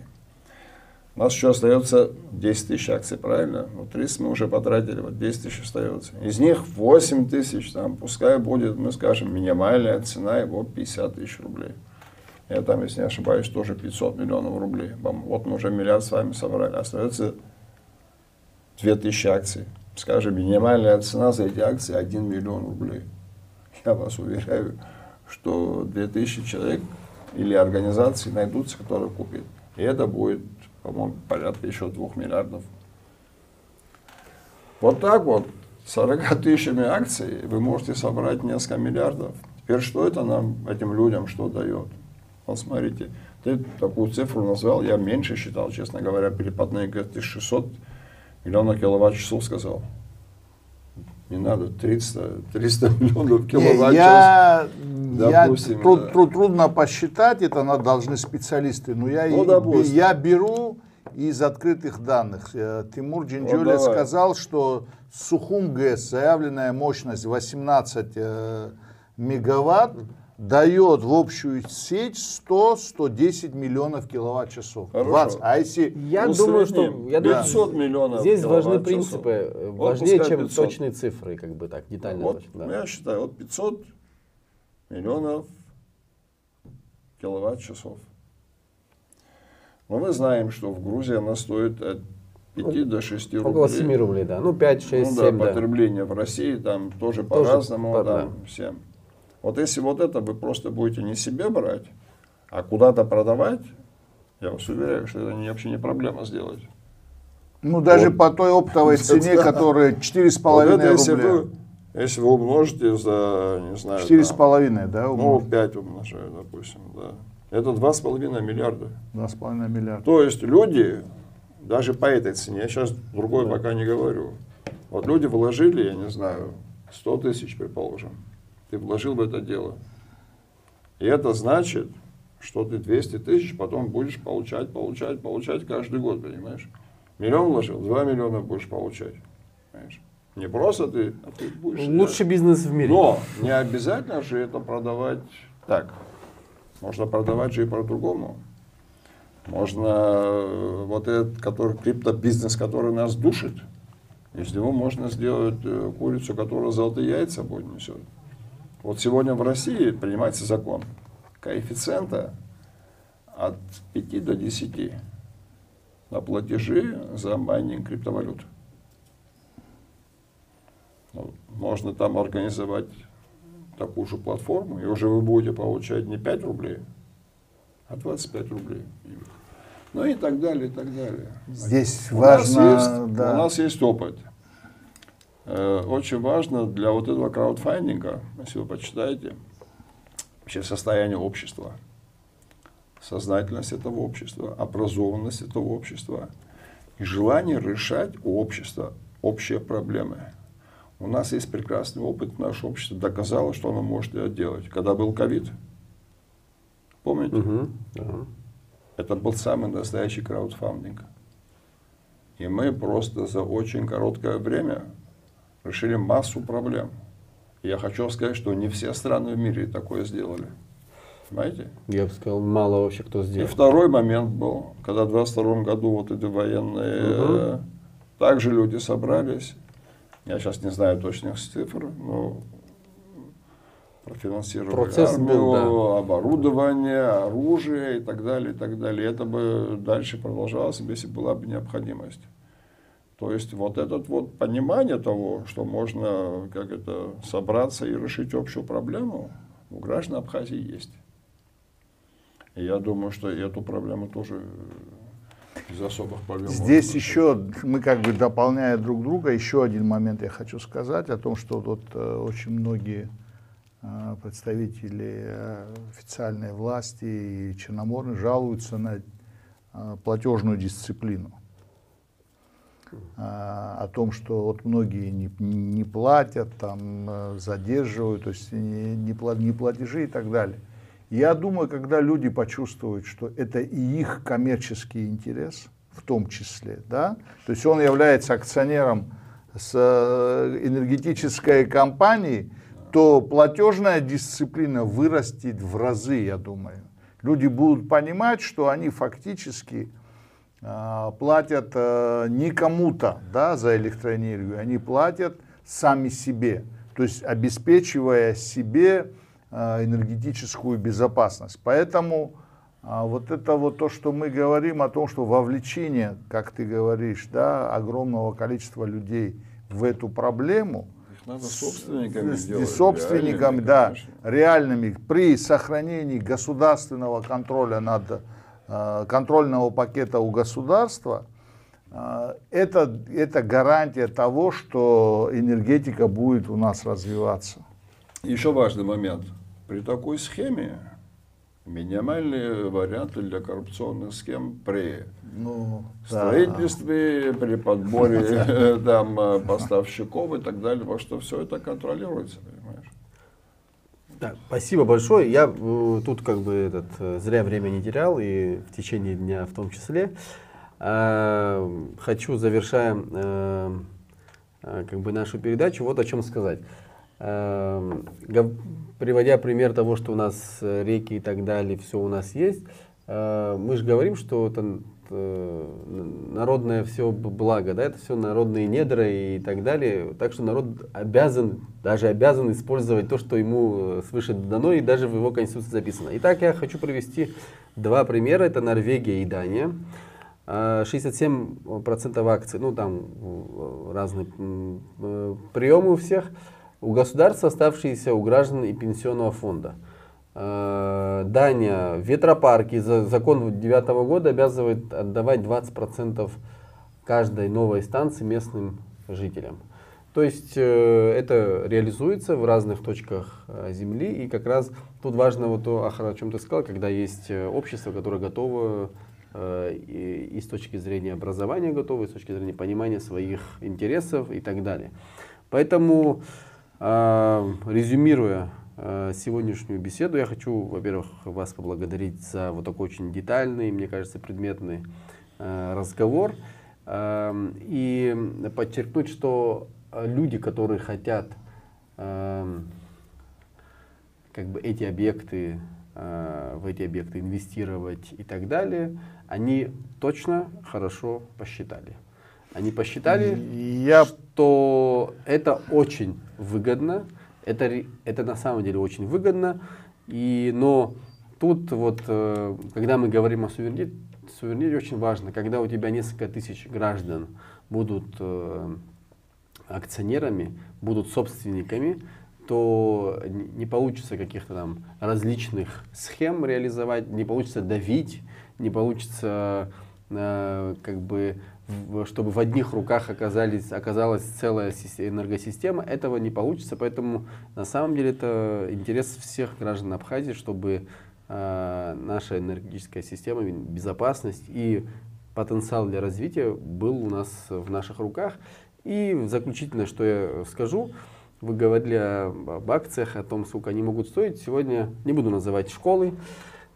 У нас еще остается 10 тысяч акций, правильно? Ну, 30 мы уже потратили, вот 10 тысяч остается. Из них 8 тысяч, там, пускай будет, мы скажем, минимальная цена его 50 тысяч рублей. Я там, если не ошибаюсь, тоже 500 миллионов рублей. Вот мы уже миллиард с вами собрали. Остается 2000 акций. Скажем, минимальная цена за эти акции 1 миллион рублей. Я вас уверяю, что 2000 человек или организаций найдутся, которые купят. И это будет, по-моему, порядка еще 2 миллиардов. Вот так вот, 40 тысячами акций вы можете собрать несколько миллиардов. Теперь что это нам, этим людям, что дает? Вот смотрите, ты такую цифру назвал, я меньше считал, честно говоря, перепадные, говорят, 1600 миллионов киловатт-часов сказал. Не надо, 300 миллионов киловатт-часов. Трудно посчитать, это должны специалисты, но я беру из открытых данных. Тимур Джинджоли сказал, что Сухум ГЭС, заявленная мощность 18 мегаватт, дает в общую сеть 100-110 миллионов киловатт-часов. 20. А если я думаю, что 500 миллионов здесь важны киловатт-часов. принципы, важнее, чем 500. точные цифры, как бы так, детально. Вот, точно, да. я считаю, вот 500 миллионов киловатт-часов. Но мы знаем, что в Грузии она стоит от 5 до 6 рублей. Около 7 рублей, да. Ну, 5, 6, ну, 7, да. да. Потребление в России там тоже по-разному, там 7. Вот если вот это вы просто будете не себе брать, а куда-то продавать, я вас уверяю, что это вообще не проблема сделать. Ну, даже Вот. по той оптовой цене, которая 4,5 Вот это, рубля. если вы умножите за, не знаю, 4,5, да? ну, 5 умножаю, допустим, да. Это 2,5 миллиарда. 2,5 миллиарда. То есть люди, даже по этой цене, я сейчас другой пока не говорю, вот люди вложили, я не знаю, 100 тысяч, предположим, ты вложил в это дело. И это значит, что ты 200 тысяч потом будешь получать каждый год, понимаешь? Миллион вложил, 2 миллиона будешь получать, понимаешь? Не просто ты, а ты будешь... Лучший бизнес в мире. Но не обязательно же это продавать так. Можно продавать же и по-другому. Можно вот этот криптобизнес, который нас душит, из него можно сделать курицу, которая золотые яйца будет несет. Вот сегодня в России принимается закон коэффициента от 5 до 10 на платежи за майнинг криптовалют. Ну, можно там организовать такую же платформу, и уже вы будете получать не 5 рублей, а 25 рублей. Ну и так далее, и так далее. Здесь важно... У нас есть опыт. Очень важно для вот этого краудфандинга, если вы почитаете, вообще состояние общества, сознательность этого общества, образованность этого общества и желание решать у общества общие проблемы. У нас есть прекрасный опыт, наше общество доказало, что оно может это делать. Когда был ковид, помните? Это был самый настоящий краудфандинг. И мы просто за очень короткое время решили массу проблем. И я хочу сказать, что не все страны в мире такое сделали. Понимаете? Я бы сказал, мало вообще кто сделал. И второй момент был, когда в 22 году вот эти военные, также люди собрались. Я сейчас не знаю точных цифр, но профинансировали Процесс армию, был, да. оборудование, оружие и так далее, и так далее. Это бы дальше продолжалось, если была бы необходимость. То есть вот это вот понимание того, что можно как это собраться и решить общую проблему, у граждан Абхазии есть. И я думаю, что эту проблему тоже из особых проблем. Здесь еще, мы как бы дополняя друг друга, еще один момент я хочу сказать о том, что вот очень многие представители официальной власти и Черноморны жалуются на платежную дисциплину. О том, что вот многие не платят, там, задерживают, то есть не платежи и так далее. Я думаю, когда люди почувствуют, что это и их коммерческий интерес, в том числе, да, то есть он является акционером с энергетической компанией, то платежная дисциплина вырастет в разы, я думаю. Люди будут понимать, что они фактически платят не кому-то, да, за электроэнергию, они платят сами себе, то есть обеспечивая себе энергетическую безопасность. Поэтому вот это вот то, что мы говорим о том, что вовлечение, как ты говоришь, да, огромного количества людей в эту проблему, их надо собственниками делать, собственниками, да, реальными, при сохранении государственного контроля над контрольного пакета у государства, это гарантия того, что энергетика будет у нас развиваться. Еще важный момент. При такой схеме минимальные варианты для коррупционных схем при строительстве, при подборе там, поставщиков и так далее, во что все это контролируется, понимаешь? Да, спасибо большое. Я тут как бы зря время не терял, и в течение дня в том числе. Хочу, завершая как бы нашу передачу, вот о чем сказать. Приводя пример того, что у нас реки и так далее, все у нас есть, мы же говорим, что это народное все благо, да, это все народные недра и так далее. Так что народ даже обязан использовать то, что ему свыше дано, и даже в его конституции записано. Итак, я хочу привести два примера. Это Норвегия и Дания. 67% акций, ну там разные приемы у всех, у государства, оставшиеся у граждан и пенсионного фонда. Дания, ветропарки, закон 2009 года обязывает отдавать 20% каждой новой станции местным жителям. То есть это реализуется в разных точках Земли, и как раз тут важно вот то, о чем ты сказал, когда есть общество, которое готово и с точки зрения образования готово, и с точки зрения понимания своих интересов и так далее. Поэтому, резюмируя сегодняшнюю беседу, я хочу, во-первых, вас поблагодарить за вот такой очень детальный, мне кажется, предметный разговор, и подчеркнуть, что люди, которые хотят как бы в эти объекты инвестировать и так далее, они точно хорошо посчитали. Они посчитали, что это очень выгодно, это на самом деле очень выгодно, но тут вот, когда мы говорим о суверенитете, очень важно, когда у тебя несколько тысяч граждан будут акционерами, будут собственниками, то не получится каких-то там различных схем реализовать, не получится давить, не получится как бы, чтобы в одних руках оказалась целая энергосистема, этого не получится, поэтому на самом деле это интерес всех граждан Абхазии, чтобы наша энергетическая система, безопасность и потенциал для развития был у нас в наших руках. И заключительное, что я скажу, вы говорили об акциях, о том, сколько они могут стоить. Сегодня не буду называть школы,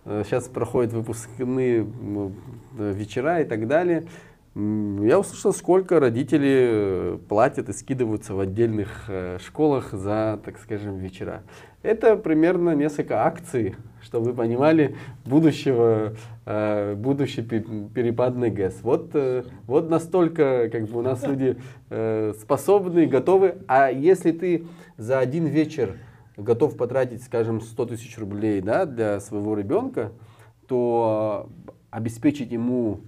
сейчас проходят выпускные вечера и так далее. Я услышал, сколько родители платят и скидываются в отдельных школах за, так скажем, вечера. Это примерно несколько акций, чтобы вы понимали, будущий перепадный ГЭС. Вот настолько как бы у нас люди способны, готовы. А если ты за один вечер готов потратить, скажем, 100 тысяч рублей, да, для своего ребенка, то обеспечить ему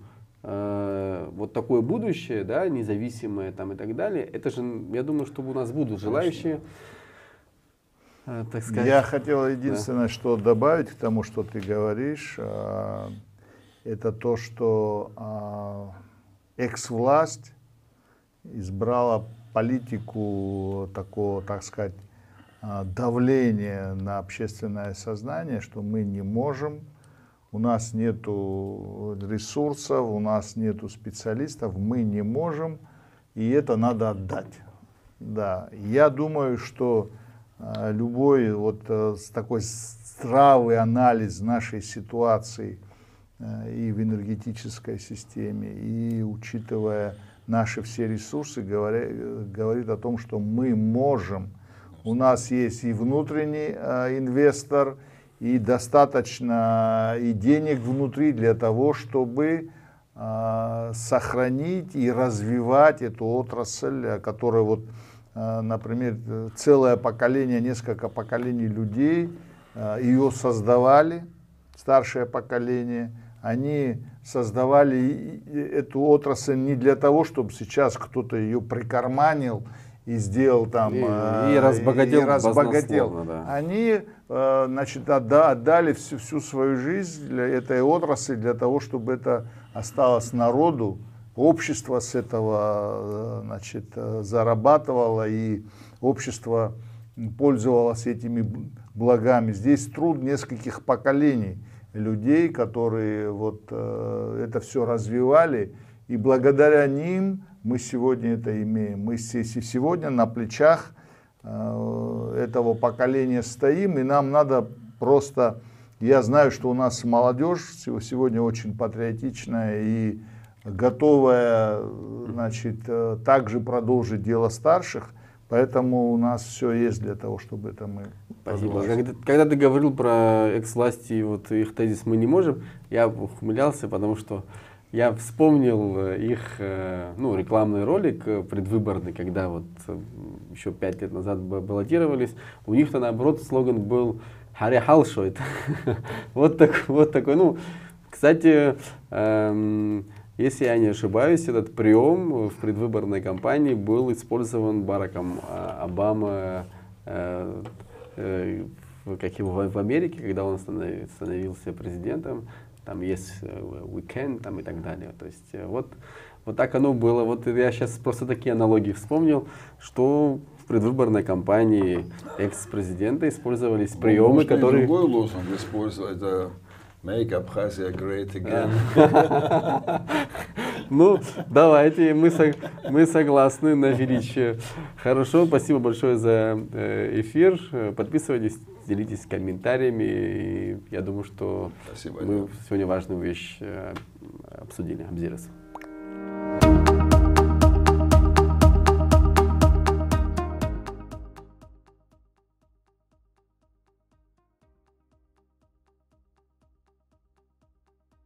вот такое будущее, да, независимое там и так далее, это же, я думаю, что у нас будут желающие. Так сказать. Я хотел единственное, что добавить к тому, что ты говоришь, это то, что экс-власть избрала политику такого, так сказать, давления на общественное сознание, что мы не можем, у нас нету ресурсов, у нас нету специалистов, мы не можем, и это надо отдать. Да, я думаю, что любой вот такой здравый анализ нашей ситуации и в энергетической системе, и учитывая наши все ресурсы, говорит о том, что мы можем. У нас есть и внутренний инвестор, и достаточно и денег внутри для того, чтобы сохранить и развивать эту отрасль, которая вот, например, целое поколение, несколько поколений людей ее создавали, старшее поколение, они создавали эту отрасль не для того, чтобы сейчас кто-то ее прикарманил и сделал там и разбогател. Да. Они, значит, отдали всю свою жизнь для этой отрасли, для того, чтобы это осталось народу, общество с этого, значит, зарабатывало, и общество пользовалось этими благами. Здесь труд нескольких поколений людей, которые вот это все развивали, и благодаря ним мы сегодня это имеем. Мы сегодня на плечах этого поколения стоим, и нам надо просто... Я знаю, что у нас молодежь сегодня очень патриотичная и готовая, значит, также продолжить дело старших, поэтому у нас все есть для того, чтобы это мы... Спасибо. Когда ты говорил про экс-власти, вот их тезис «мы не можем», я ухмылялся, потому что я вспомнил их рекламный ролик предвыборный, когда вот еще 5 лет назад баллотировались. У них-то наоборот слоган был «Харе халшойт». Вот такой. Ну, кстати, если я не ошибаюсь, этот прием в предвыборной кампании был использован Бараком Обама в Америке, когда он становился президентом. Там есть weekend там и так далее. То есть вот так оно было. Вот я сейчас просто такие аналогии вспомнил, что в предвыборной кампании экс-президента использовались приемы, можно которые... и другой лозунг использовать, это «Make Abkhazia great again». Ну, давайте, мы согласны на величие. Хорошо, спасибо большое за эфир. Подписывайтесь, делитесь комментариями. И я думаю, что Спасибо. мы сегодня важную вещь обсудили. Абзирас.